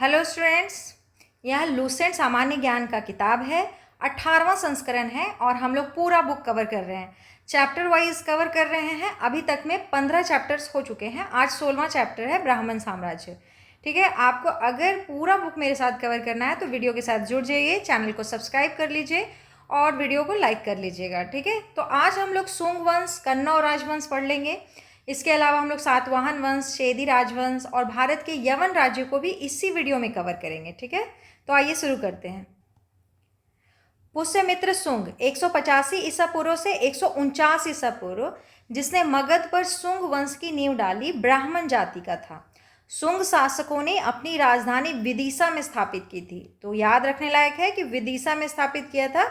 Hello students, यह Lucent सामान्य ज्ञान का किताब है। 18वां संस्करण है और हम लोग पूरा बुक कवर कर रहे हैं, चैप्टर वाइज कवर कर रहे हैं। अभी तक में 15 चैप्टर्स हो चुके हैं। आज 16वां चैप्टर है ब्राह्मण साम्राज्य। ठीक है, आपको अगर पूरा बुक मेरे साथ कवर करना है तो वीडियो के साथ जुड़ जाइए, चैनल को सब्सक्राइब कर लीजिए और वीडियो को लाइक कर लीजिएगा। ठीक है, तो आज हम लोग सुंग वंश, कन्नौज राजवंश पढ़ लेंगे। इसके अलावा हम लोग सातवाहन वंश, शेदी राजवंश और भारत के यवन राज्य को भी इसी वीडियो में कवर करेंगे। ठीक है, तो आइए शुरू करते हैं। पुष्यमित्र सुंग 185 ईसा पूर्व से 149 ईसा पूर्व, जिसने मगध पर सुंग वंश की नींव डाली, ब्राह्मण जाति का था। सुंग शासकों ने अपनी राजधानी विदिशा में स्थापित की थी। तो याद रखने लायक है कि विदिशा में स्थापित किया था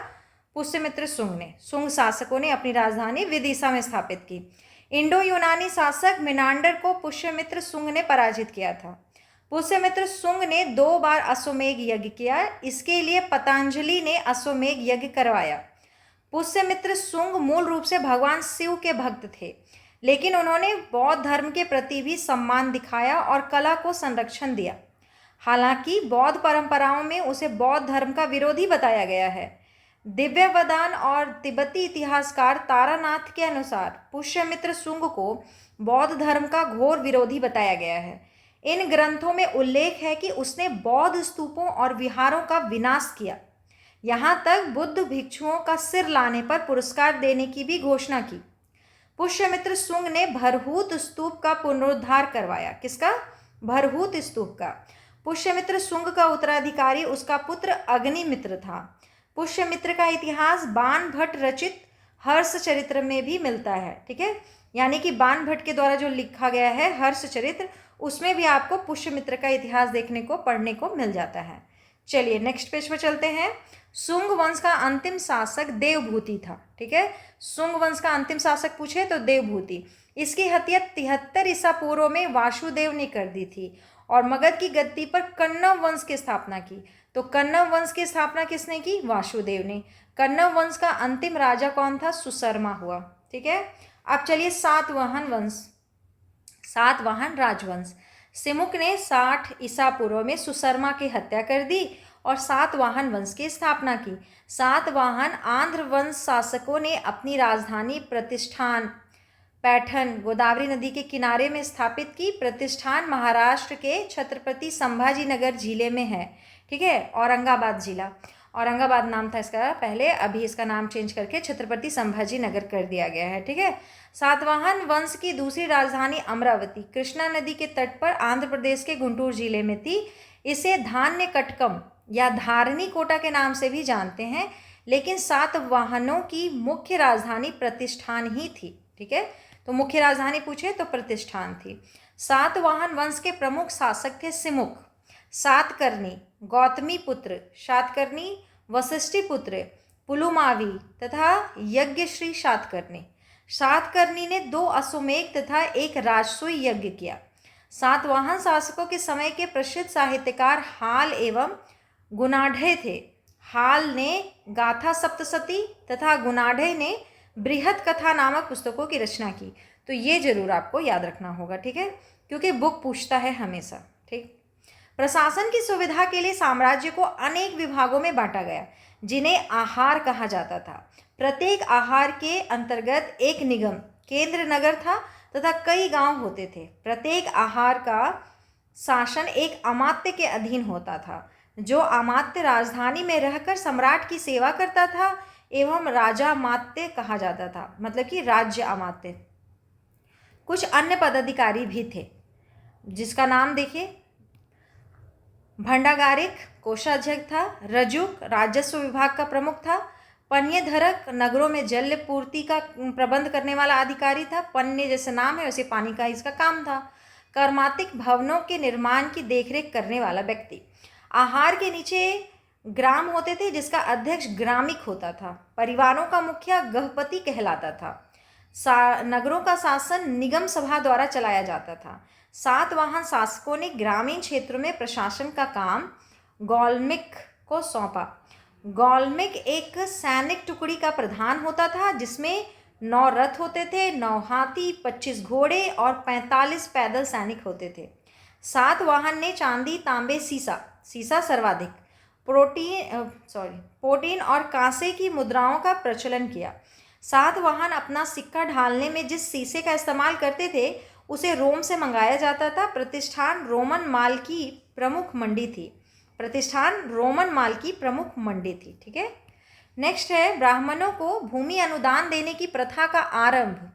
पुष्यमित्र सुंग ने। सुंग शासकों ने अपनी राजधानी विदिशा में स्थापित की। इंडो यूनानी शासक मिनांडर को पुष्यमित्र सुंग ने पराजित किया था। पुष्यमित्र सुंग ने 2 बार अश्वमेध यज्ञ किया। इसके लिए पतंजलि ने अश्वमेध यज्ञ करवाया। पुष्यमित्र सुंग मूल रूप से भगवान शिव के भक्त थे, लेकिन उन्होंने बौद्ध धर्म के प्रति भी सम्मान दिखाया और कला को संरक्षण दिया। हालांकि बौद्ध परंपराओं में उसे बौद्ध धर्म का विरोधी बताया गया है। दिव्यवदान और तिब्बती इतिहासकार तारानाथ के अनुसार पुष्यमित्र सुंग को बौद्ध धर्म का घोर विरोधी बताया गया है। इन ग्रंथों में उल्लेख है कि उसने बौद्ध स्तूपों और विहारों का विनाश किया। यहाँ तक बुद्ध भिक्षुओं का सिर लाने पर पुरस्कार देने की भी घोषणा की। पुष्यमित्र सुंग ने भरहूत स्तूप का पुनरुद्धार करवाया। किसका? भरहूत स्तूप का। पुष्यमित्र सुंग का उत्तराधिकारी उसका पुत्र अग्निमित्र था। पुष्यमित्र का इतिहास बाण भट्ट रचित हर्ष चरित्र में भी मिलता है। ठीक है, यानी कि बाण भट्ट के द्वारा जो लिखा गया है हर्ष चरित्र, उसमें भी आपको पुष्यमित्र का इतिहास देखने को, पढ़ने को मिल जाता है। चलिए नेक्स्ट पेज पर चलते हैं। सुंग वंश का अंतिम शासक देवभूति था। ठीक है, सुंग वंश का अंतिम शासक पूछे तो देवभूति। इसकी हत्या 73 ईसा पूर्व में वासुदेव ने कर दी थी और मगध की गद्दी पर कन्नव वंश की स्थापना की। तो कन्नव वंश की स्थापना किसने की? वासुदेव ने। कन्नव वंश का अंतिम राजा कौन था? सुशर्मा हुआ। ठीक है, अब चलिए सातवाहन वंश, सातवाहन राजवंश। सिमुक ने 60 ईसा पूर्व में सुशर्मा की हत्या कर दी और सातवाहन वंश की स्थापना की। सातवाहन आंध्र वंश शासकों ने अपनी राजधानी प्रतिष्ठान पैठन गोदावरी नदी के किनारे में स्थापित की। प्रतिष्ठान महाराष्ट्र के छत्रपति संभाजी नगर जिले में है। ठीक है, औरंगाबाद जिला, औरंगाबाद नाम था इसका पहले, अभी इसका नाम चेंज करके छत्रपति संभाजी नगर कर दिया गया है। ठीक है, सातवाहन वंश की दूसरी राजधानी अमरावती कृष्णा नदी के तट पर आंध्र प्रदेश के गुंटूर जिले में थी। इसे धान्य कटकम या धारनी कोटा के नाम से भी जानते हैं, लेकिन सातवाहनों की मुख्य राजधानी प्रतिष्ठान ही थी। ठीक है, तो मुख्य राजधानी पूछे तो प्रतिष्ठान थी। सातवाहन वंश के प्रमुख शासक थे सिमुक, सातकर्णी, गौतमी पुत्र शातकर्णी, वशिष्ठी पुत्र पुलुमावी तथा यज्ञश्री शातकर्णी। सातकर्णी ने 2 अश्वमेध तथा 1 राजसूय यज्ञ किया। सातवाहन शासकों के समय के प्रसिद्ध साहित्यकार हाल एवं गुणाढ़े थे। हाल ने गाथा सप्तशती तथा गुणाढ़े ने बृहत कथा नामक पुस्तकों की रचना की। तो ये जरूर आपको याद रखना होगा। ठीक है, क्योंकि बुक पूछता है हमेशा। ठीक, प्रशासन की सुविधा के लिए साम्राज्य को अनेक विभागों में बांटा गया, जिन्हें आहार कहा जाता था। प्रत्येक आहार के अंतर्गत एक निगम, केंद्र नगर था तथा कई गांव होते थे। प्रत्येक आहार का शासन एक अमात्य के अधीन होता था, जो अमात्य राजधानी में रहकर सम्राट की सेवा करता था एवं राजा अमात्य कहा जाता था, मतलब कि राज्य अमात्य। कुछ अन्य पदाधिकारी भी थे, जिसका नाम देखिए। भंडागारिक कोषाध्यक्ष था। रजुक राजस्व विभाग का प्रमुख था। पन्यधरक नगरों में जल पूर्ति का प्रबंध करने वाला अधिकारी था। पन्य जैसे नाम है वैसे पानी का इसका काम था। कर्मातिक भवनों के निर्माण की देखरेख करने वाला व्यक्ति। आहार के नीचे ग्राम होते थे, जिसका अध्यक्ष ग्रामिक होता था। परिवारों का मुखिया गहपति कहलाता था। नगरों का शासन निगम सभा द्वारा चलाया जाता था। सातवाहन शासकों ने ग्रामीण क्षेत्रों में प्रशासन का काम गौलमिक को सौंपा। गौलमिक एक सैनिक टुकड़ी का प्रधान होता था, जिसमें 9 रथ होते थे, 9 हाथी, 25 घोड़े और 45 पैदल सैनिक होते थे। सातवाहन ने चांदी, तांबे, सीसा सर्वाधिक, प्रोटीन और कांसे की मुद्राओं का प्रचलन किया। सातवाहन अपना सिक्का ढालने में जिस सीसे का इस्तेमाल करते थे उसे रोम से मंगाया जाता था। प्रतिष्ठान रोमन माल की प्रमुख मंडी थी। ठीक है। नेक्स्ट है ब्राह्मणों को भूमि अनुदान देने की प्रथा का आरंभ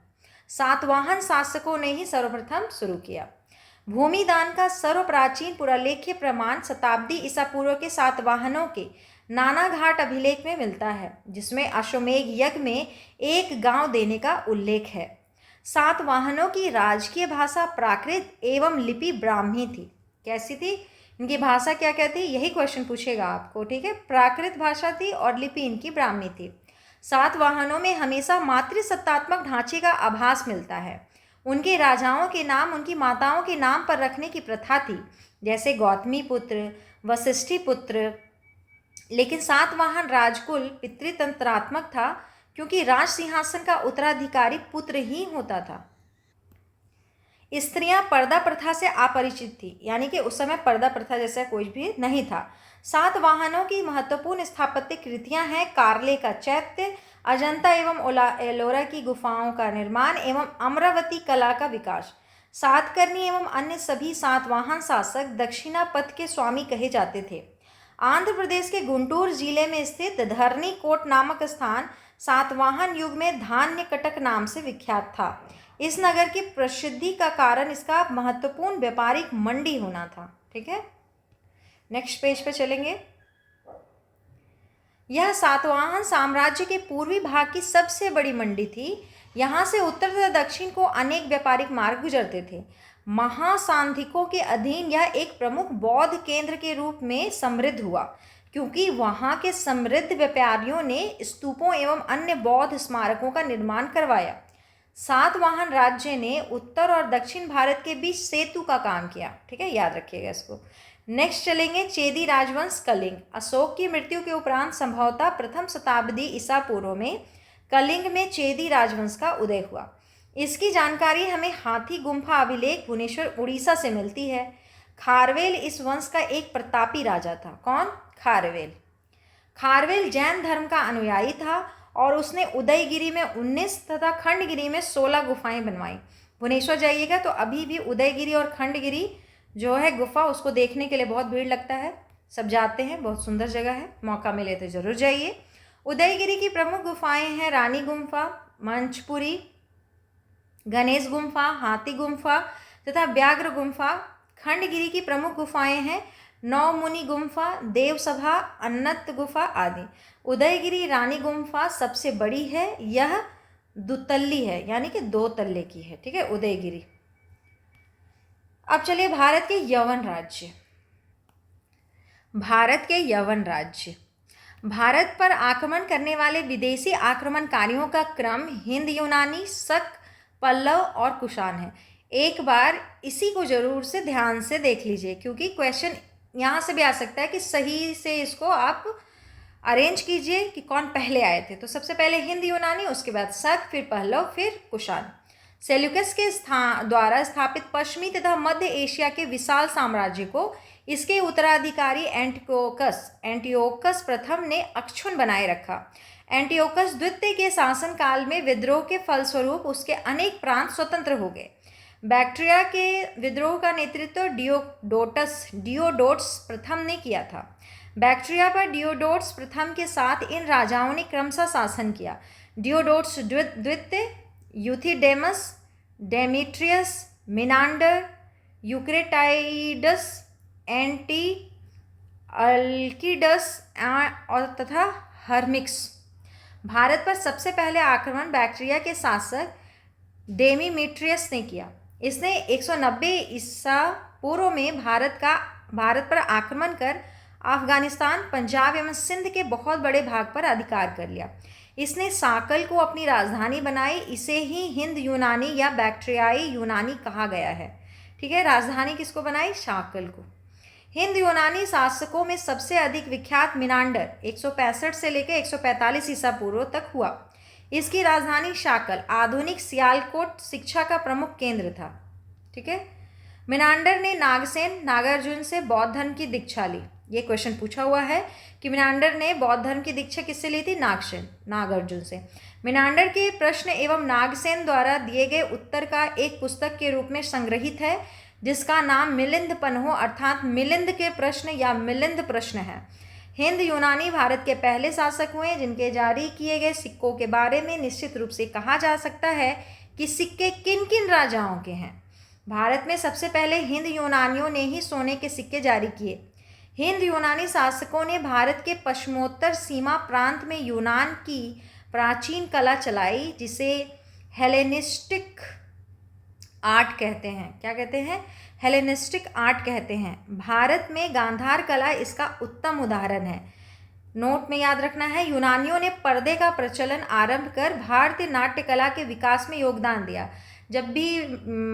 सातवाहन शासकों ने ही सर्वप्रथम शुरू किया। भूमि दान का सर्वप्राचीन पुरालेख्य प्रमाण शताब्दी ईसा पूर्व के सातवाहनों के नानाघाट अभिलेख में मिलता है, जिसमें अश्वमेध यज्ञ में एक गांव देने का उल्लेख है। सातवाहनों की राजकीय भाषा प्राकृत एवं लिपि ब्राह्मी थी। कैसी थी? इनकी भाषा क्या क्या थी? यही क्वेश्चन पूछेगा आपको। ठीक है, प्राकृत भाषा थी और लिपि इनकी ब्राह्मी थी। सातवाहनों में हमेशा मातृसत्तात्मक ढांचे का आभास मिलता है। उनके राजाओं के नाम उनकी माताओं के नाम पर रखने की प्रथा थी, जैसे गौतमी पुत्र, वशिष्ठी पुत्र। लेकिन सातवाहन राजकुल पितृतंत्रात्मक था, क्योंकि राज सिंहासन का उत्तराधिकारी पुत्र ही होता था। स्त्रियां पर्दा प्रथा से अपरिचित थी, यानी कि उस समय पर्दा प्रथा जैसा कोई भी नहीं था। सातवाहनों की महत्वपूर्ण स्थापत्य कृतियां हैं कारले का चैत्य, अजंता एवं एलोरा की गुफाओं का निर्माण एवं अमरावती कला का विकास। सातकर्णी एवं अन्य सभी सातवाहन शासक दक्षिणापथ के स्वामी कहे जाते थे। आंध्र प्रदेश के गुंटूर जिले में स्थित धरनी कोट नामक स्थान सातवाहन युग में धान्य कटक नाम से विख्यात था। इस नगर की प्रसिद्धि का कारण इसका महत्वपूर्ण व्यापारिक मंडी होना था। ठीक है, नेक्स्ट पेज पे चलेंगे। यह सातवाहन साम्राज्य के पूर्वी भाग की सबसे बड़ी मंडी थी। यहाँ से उत्तर तथा दक्षिण को अनेक व्यापारिक मार्ग गुजरते थे। महासांधिकों के अधीन यह एक प्रमुख बौद्ध केंद्र के रूप में समृद्ध हुआ, क्योंकि वहाँ के समृद्ध व्यापारियों ने स्तूपों एवं अन्य बौद्ध स्मारकों का निर्माण करवाया। सातवाहन राज्य ने उत्तर और दक्षिण भारत के बीच सेतु का काम किया। ठीक है, याद रखिएगा इसको। नेक्स्ट चलेंगे चेदी राजवंश कलिंग। अशोक की मृत्यु के उपरांत संभवतः प्रथम शताब्दी ईसा पूर्व में कलिंग में चेदी राजवंश का उदय हुआ। इसकी जानकारी हमें हाथी गुम्फा अभिलेख भुवनेश्वर उड़ीसा से मिलती है। खारवेल इस वंश का एक प्रतापी राजा था। कौन? खारवेल। खारवेल जैन धर्म का अनुयायी था और उसने उदयगिरी में 19 तथा खंडगिरी में 16 गुफाएं बनवाई। भुवनेश्वर जाइएगा तो अभी भी उदयगिरी और खंडगिरी जो है गुफा, उसको देखने के लिए बहुत भीड़ लगता है, सब जाते हैं, बहुत सुंदर जगह है, मौका मिले तो जरूर जाइए। उदयगिरी की प्रमुख गुफाएं हैं रानी गुम्फा, मंचपुरी, गणेश गुम्फा, हाथी गुम्फा तथा व्याघ्र गुम्फा। खंडगिरी की प्रमुख गुफाएं हैं नौमुनि गुम्फा, देवसभा, अन्नत गुफा आदि। उदयगिरी रानी गुम्फा सबसे बड़ी है, यह दुतल्ली है, यानी कि 2 तल्ले की है। ठीक है, उदयगिरी। अब चलिए भारत के यवन राज्य। भारत के यवन राज्य भारत पर आक्रमण करने वाले विदेशी आक्रमणकारियों का क्रम हिंद, यूनानी, शक, पल्लव और कुषाण है। एक बार इसी को जरूर से ध्यान से देख लीजिए, क्योंकि क्वेश्चन यहाँ से भी आ सकता है कि सही से इसको आप अरेंज कीजिए कि कौन पहले आए थे। तो सबसे पहले हिंद यूनानी, उसके बाद शक, फिर पल्लव, फिर कुषाण। सेल्यूकस के द्वारा स्थापित पश्चिमी तथा मध्य एशिया के विशाल साम्राज्य को इसके उत्तराधिकारी एंटियोकस प्रथम ने अक्षुण्ण बनाए रखा। एंटियोकस द्वितीय के शासनकाल में विद्रोह के फलस्वरूप उसके अनेक प्रांत स्वतंत्र हो गए। बैक्ट्रिया के विद्रोह का नेतृत्व डियोडोट्स प्रथम ने किया था। बैक्ट्रिया पर डियोडोट्स प्रथम के साथ इन राजाओं ने क्रमशः शासन किया। डियोडोट्स द्वितीय, Euthydemus, Demetrius, Menander, Eucratides, Antialcidas और तथा हर्मिक्स। भारत पर सबसे पहले आक्रमण बैक्ट्रिया के शासक डेमीट्रियस ने किया। इसने 190 ईसा पूर्व में भारत पर आक्रमण कर अफगानिस्तान, पंजाब एवं सिंध के बहुत बड़े भाग पर अधिकार कर लिया। इसने साकल को अपनी राजधानी बनाई। इसे ही हिंद यूनानी या बैक्ट्रियाई यूनानी कहा गया है। ठीक है, राजधानी किसको बनाई? शाकल को। हिंद यूनानी शासकों में सबसे अधिक विख्यात मिनांडर 165 से लेकर 145 ईसा पूर्व तक हुआ। इसकी राजधानी शाकल, आधुनिक सियालकोट, शिक्षा का प्रमुख केंद्र था। ठीक है, मेनांडर ने नागसेन नागार्जुन से बौद्ध धर्म की दीक्षा ली। ये क्वेश्चन पूछा हुआ है कि मेनांडर ने बौद्ध धर्म की दीक्षा किससे ली थी? नागसेन नागार्जुन से। मेनांडर के प्रश्न एवं नागसेन द्वारा दिए गए उत्तर का एक पुस्तक के रूप में संग्रहित है, जिसका नाम मिलिंद पन्हो अर्थात मिलिंद के प्रश्न या मिलिंद प्रश्न है। हिंद यूनानी भारत के पहले शासक हुए जिनके जारी किए गए सिक्कों के बारे में निश्चित रूप से कहा जा सकता है कि सिक्के किन किन राजाओं के हैं। भारत में सबसे पहले हिंद यूनानियों ने ही सोने के सिक्के जारी किए। हिंद यूनानी शासकों ने भारत के पश्चिमोत्तर सीमा प्रांत में यूनान की प्राचीन कला चलाई, जिसे हेलेनिस्टिक आर्ट कहते हैं। क्या कहते हैं? हेलेनिस्टिक आर्ट कहते हैं। भारत में गांधार कला इसका उत्तम उदाहरण है। नोट में याद रखना है, यूनानियों ने पर्दे का प्रचलन आरंभ कर भारतीय नाट्य कला के विकास में योगदान दिया। जब भी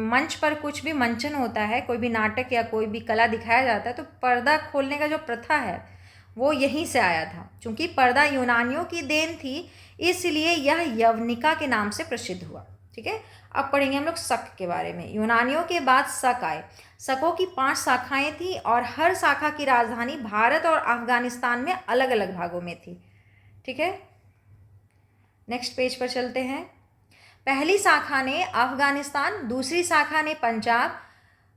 मंच पर कुछ भी मंचन होता है, कोई भी नाटक या कोई भी कला दिखाया जाता है, तो पर्दा खोलने का जो प्रथा है वो यहीं से आया था। चूँकि पर्दा यूनानियों की देन थी, इसलिए यह यवनिका के नाम से प्रसिद्ध हुआ। ठीक है, अब पढ़ेंगे हम लोग शक के बारे में। यूनानियों के बाद शक आए। शकों की 5 शाखाएं थी और हर शाखा की राजधानी भारत और अफगानिस्तान में अलग अलग भागों में थी। ठीक है, नेक्स्ट पेज पर चलते हैं। पहली शाखा ने अफगानिस्तान, दूसरी शाखा ने पंजाब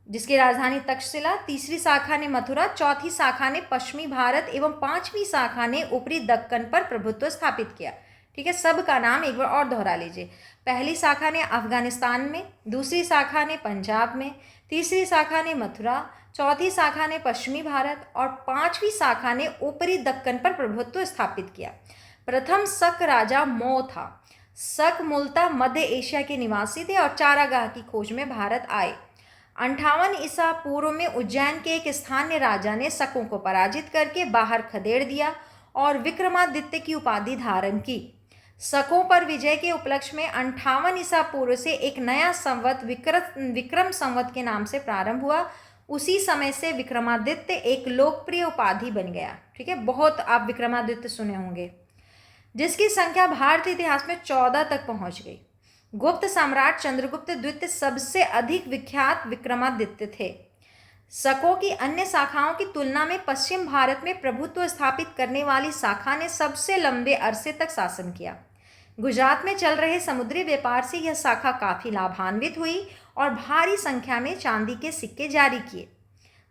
जिसकी राजधानी तक्षशिला, तीसरी शाखा ने मथुरा, चौथी शाखा ने पश्चिमी भारत एवं 5वीं शाखा ने ऊपरी दक्कन पर प्रभुत्व स्थापित किया। ठीक है, सब का नाम एक बार और दोहरा लीजिए। पहली शाखा ने अफगानिस्तान में, दूसरी शाखा ने पंजाब में, तीसरी शाखा ने मथुरा, चौथी शाखा ने पश्चिमी भारत और 5वीं शाखा ने ऊपरी दक्कन पर प्रभुत्व स्थापित किया। प्रथम शक राजा मो था। शक मूलतः मध्य एशिया के निवासी थे और चारागाह की खोज में भारत आए। 58 ईसा पूर्व में उज्जैन के एक स्थानीय राजा ने शकों को पराजित करके बाहर खदेड़ दिया और विक्रमादित्य की उपाधि धारण की। शकों पर विजय के उपलक्ष्य में 58 ईसा पूर्व से एक नया संवत विक्रम संवत के नाम से प्रारंभ हुआ। उसी समय से विक्रमादित्य एक लोकप्रिय उपाधि बन गया। ठीक है, बहुत आप विक्रमादित्य सुने होंगे, जिसकी संख्या भारतीय इतिहास में 14 तक पहुंच गई। गुप्त सम्राट चंद्रगुप्त द्वितीय सबसे अधिक विख्यात विक्रमादित्य थे। शकों की अन्य शाखाओं की तुलना में पश्चिम भारत में प्रभुत्व स्थापित करने वाली शाखा ने सबसे लंबे अरसे तक शासन किया। गुजरात में चल रहे समुद्री व्यापार से यह शाखा काफ़ी लाभान्वित हुई और भारी संख्या में चांदी के सिक्के जारी किए।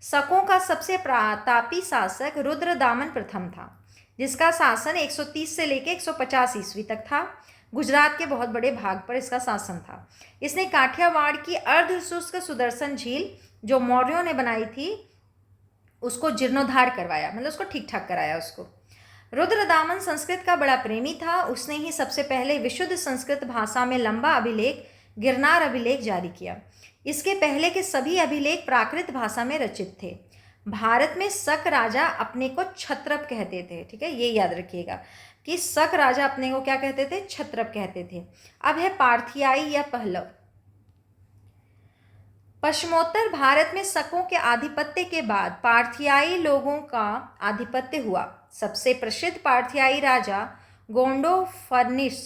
शकों का सबसे प्रतापी शासक रुद्रदामन प्रथम था, जिसका शासन 130 से लेकर 150 ईस्वी तक था। गुजरात के बहुत बड़े भाग पर इसका शासन था। इसने काठियावाड़ की अर्धशुष्क सुदर्शन झील जो मौर्यों ने बनाई थी उसको जीर्णोद्धार करवाया, मतलब उसको ठीक ठाक कराया उसको। रुद्रदामन संस्कृत का बड़ा प्रेमी था। उसने ही सबसे पहले विशुद्ध संस्कृत भाषा में लंबा अभिलेख गिरनार अभिलेख जारी किया। इसके पहले के सभी अभिलेख प्राकृत भाषा में रचित थे। भारत में शक राजा अपने को क्षत्रप कहते थे। ठीक है, ये याद रखिएगा कि शक राजा अपने को क्या कहते थे? क्षत्रप कहते थे। अब है पार्थियाई या पहलव। पश्चिमोत्तर भारत में शकों के आधिपत्य के बाद पार्थियाई लोगों का आधिपत्य हुआ। सबसे प्रसिद्ध पार्थियाई राजा गोंडो फर्निस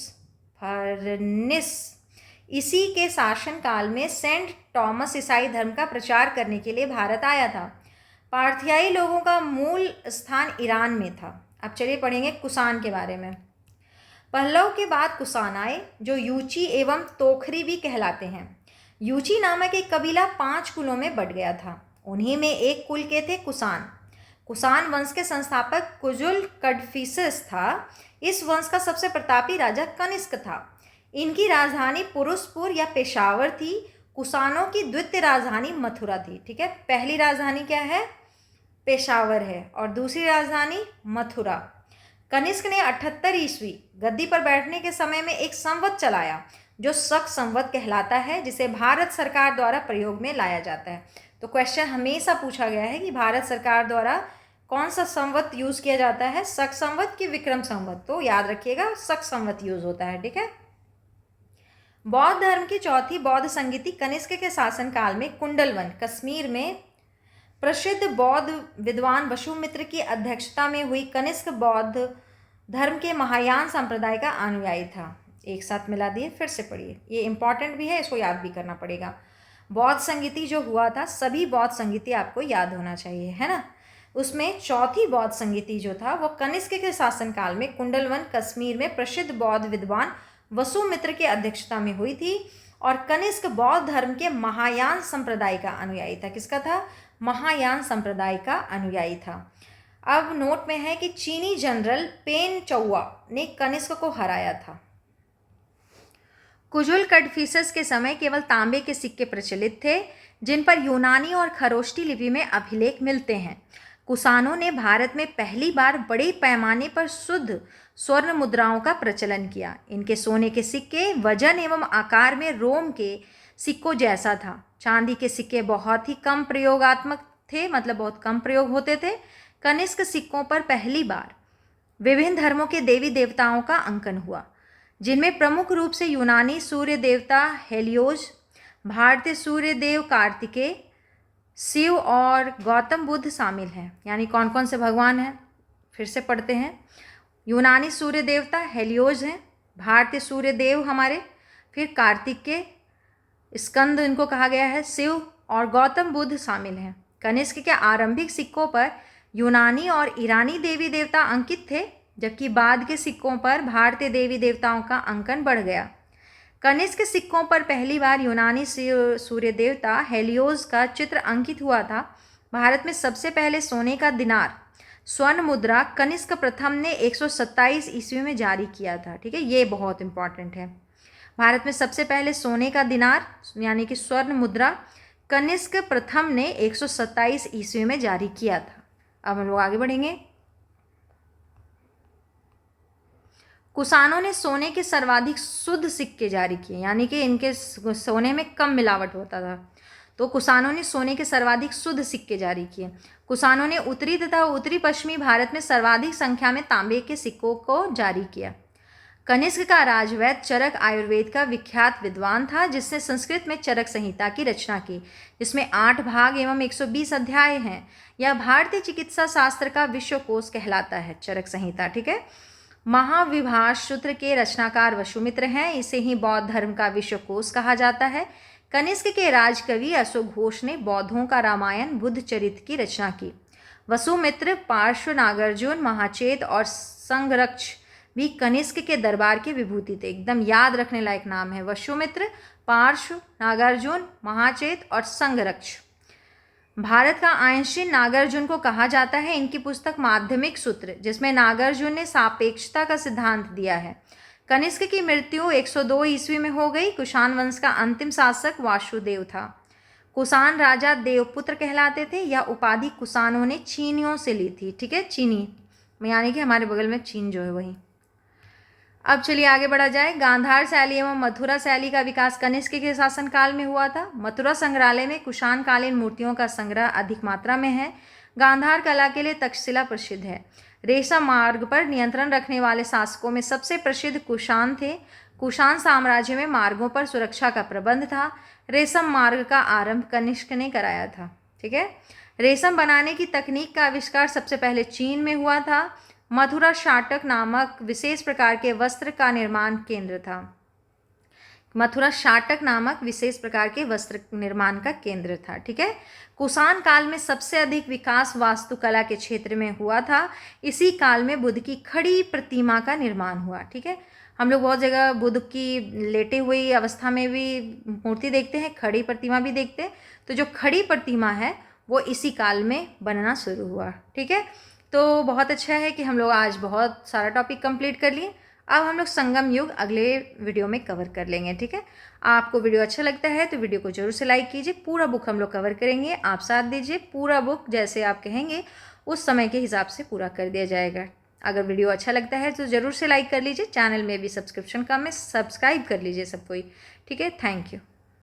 इसी के शासनकाल में सेंट टॉमस ईसाई धर्म का प्रचार करने के लिए भारत आया था। पार्थियाई लोगों का मूल स्थान ईरान में था। अब चलिए पढ़ेंगे कुषाण के बारे में। पल्लव के बाद कुषाण आए, जो यूची एवं तोखरी भी कहलाते हैं। यूची नामक एक कबीला 5 कुलों में बट गया था। उन्हीं में एक कुल के थे कुषाण। कुषाण वंश के संस्थापक कुजुल कडफिसेस था। इस वंश का सबसे प्रतापी राजा कनिष्क था। इनकी राजधानी पुरुषपुर या पेशावर थी। कुषाणों की द्वितीय राजधानी मथुरा थी। ठीक है, पहली राजधानी क्या है? पेशावर है और दूसरी राजधानी मथुरा। कनिष्क ने 78 ईस्वी गद्दी पर बैठने के समय में एक संवत चलाया जो शक संवत कहलाता है, जिसे भारत सरकार द्वारा प्रयोग में लाया जाता है। तो क्वेश्चन हमेशा पूछा गया है कि भारत सरकार द्वारा कौन सा संवत यूज़ किया जाता है, शक संवत कि विक्रम संवत? तो याद रखिएगा शक संवत यूज़ होता है। ठीक है, बौद्ध धर्म की चौथी बौद्ध संगीति कनिष्क के शासनकाल में कुंडलवन कश्मीर में प्रसिद्ध बौद्ध विद्वान वसुमित्र की अध्यक्षता में हुई। कनिष्क बौद्ध धर्म के महायान संप्रदाय का अनुयायी था। एक साथ मिला दिए, फिर से पढ़िए, ये इंपॉर्टेंट भी है, इसको याद भी करना पड़ेगा। बौद्ध संगीति जो हुआ था, सभी बौद्ध संगीति आपको याद होना चाहिए, है ना। उसमें चौथी बौद्ध संगीति जो था वो कनिष्क के शासनकाल में कुंडलवन कश्मीर में प्रसिद्ध बौद्ध विद्वान वसुमित्र की अध्यक्षता में हुई थी और कनिष्क बौद्ध धर्म के महायान संप्रदाय का अनुयायी था। किसका था? महायान संप्रदाय का अनुयायी था। अब नोट में है कि चीनी जनरल पेन चौवा ने कनिष्क को हराया था। कुजुल कड़फिसस के समय केवल तांबे के सिक्के प्रचलित थे जिन पर यूनानी और खरोष्टी लिपि में अभिलेख मिलते हैं। कुषाणों ने भारत में पहली बार बड़े पैमाने पर शुद्ध स्वर्ण मुद्राओं का प्रचलन किया। इनके सोने के सिक्के वजन एवं आकार में रोम के सिक्कों जैसा था। चांदी के सिक्के बहुत ही कम प्रयोगात्मक थे, मतलब बहुत कम प्रयोग होते थे। कनिष्क सिक्कों पर पहली बार विभिन्न धर्मों के देवी देवताओं का अंकन हुआ, जिनमें प्रमुख रूप से यूनानी सूर्य देवता हेलियोस, भारतीय सूर्य देव कार्तिकेय, शिव और गौतम बुद्ध शामिल हैं। यानी कौन कौन से भगवान हैं, फिर से पढ़ते हैं। यूनानी सूर्य देवता हेलियोस हैं, भारतीय सूर्य देव हमारे, फिर कार्तिकेय, स्कंद इनको कहा गया है, शिव और गौतम बुद्ध शामिल हैं। कनिष्क के आरंभिक सिक्कों पर यूनानी और ईरानी देवी देवता अंकित थे, जबकि बाद के सिक्कों पर भारतीय देवी देवताओं का अंकन बढ़ गया। कनिष्क सिक्कों पर पहली बार यूनानी सूर्य देवता हेलियोस का चित्र अंकित हुआ था। भारत में सबसे पहले सोने का दिनार स्वर्ण मुद्रा कनिष्क प्रथम ने 127 ईस्वी में जारी किया था। ठीक है, ये बहुत इंपॉर्टेंट है। भारत में सबसे पहले सोने का दिनार यानी कि स्वर्ण मुद्रा कनिष्क प्रथम ने 127 ईस्वी में जारी किया था। अब हम लोग आगे बढ़ेंगे। कुषाणों ने सोने के सर्वाधिक शुद्ध सिक्के जारी किए, यानी कि इनके सोने में कम मिलावट होता था, तो कुषाणों ने सोने के सर्वाधिक शुद्ध सिक्के जारी किए। कुषाणों ने उत्तरी तथा उत्तरी पश्चिमी भारत में सर्वाधिक संख्या में तांबे के सिक्कों को जारी किया। कनिष्क का राजवैद्य चरक आयुर्वेद का विख्यात विद्वान था, जिसने संस्कृत में चरक संहिता की रचना की, जिसमें 8 भाग एवं 120 अध्याय हैं। यह भारतीय चिकित्सा शास्त्र का विश्वकोश कहलाता है, चरक संहिता। ठीक है, महाविभाष सूत्र के रचनाकार वसुमित्र हैं, इसे ही बौद्ध धर्म का विश्वकोश कहा जाता है। कनिष्क के राजकवि अशोक घोष ने बौद्धों का रामायण बुद्ध चरित्र की रचना की। वसुमित्र, पार्श्व, नागार्जुन, महाचेत और संगरक्ष भी कनिष्क के दरबार के विभूति थे। एकदम याद रखने लायक नाम है, वसुमित्र, पार्श्व, नागार्जुन, महाचेत और संगरक्ष। भारत का आइंस्टीन नागार्जुन को कहा जाता है। इनकी पुस्तक माध्यमिक सूत्र, जिसमें नागार्जुन ने सापेक्षता का सिद्धांत दिया है। कनिष्क की मृत्यु 102 ईस्वी में हो गई। कुषाण वंश का अंतिम शासक वासुदेव था। कुषाण राजा देवपुत्र कहलाते थे। यह उपाधि कुषाणों ने चीनियों से ली थी। ठीक है, चीनी यानी कि हमारे बगल में चीन जो है वही। अब चलिए आगे बढ़ा जाए। गांधार शैली एवं मथुरा शैली का विकास कनिष्क के शासनकाल में हुआ था। मथुरा संग्रहालय में कुषाण कालीन मूर्तियों का संग्रह अधिक मात्रा में है। गांधार कला के लिए तक्षशिला प्रसिद्ध है। रेशम मार्ग पर नियंत्रण रखने वाले शासकों में सबसे प्रसिद्ध कुषाण थे। कुषाण साम्राज्य में मार्गों पर सुरक्षा का प्रबंध था। रेशम मार्ग का आरंभ कनिष्क ने कराया था। ठीक है, रेशम बनाने की तकनीक का आविष्कार सबसे पहले चीन में हुआ था। मथुरा शाटक नामक विशेष प्रकार के वस्त्र का निर्माण केंद्र था। मथुरा शाटक नामक विशेष प्रकार के वस्त्र निर्माण का केंद्र था। ठीक है, कुषाण काल में सबसे अधिक विकास वास्तुकला के क्षेत्र में हुआ था। इसी काल में बुद्ध की खड़ी प्रतिमा का निर्माण हुआ। ठीक है, हम लोग बहुत जगह बुद्ध की लेटे हुई अवस्था में भी मूर्ति देखते हैं, खड़ी प्रतिमा भी देखते हैं। तो जो खड़ी प्रतिमा है वो इसी काल में बनना शुरू हुआ। ठीक है, तो बहुत अच्छा है कि हम लोग आज बहुत सारा टॉपिक कंप्लीट कर लिए। अब हम लोग संगम युग अगले वीडियो में कवर कर लेंगे। ठीक है, आपको वीडियो अच्छा लगता है तो वीडियो को जरूर से लाइक कीजिए। पूरा बुक हम लोग कवर करेंगे, आप साथ दीजिए। पूरा बुक जैसे आप कहेंगे उस समय के हिसाब से पूरा कर दिया जाएगा। अगर वीडियो अच्छा लगता है तो ज़रूर से लाइक कर लीजिए। चैनल में भी सब्सक्रिप्शन का में सब्सक्राइब कर लीजिए सब कोई। ठीक है, थैंक यू।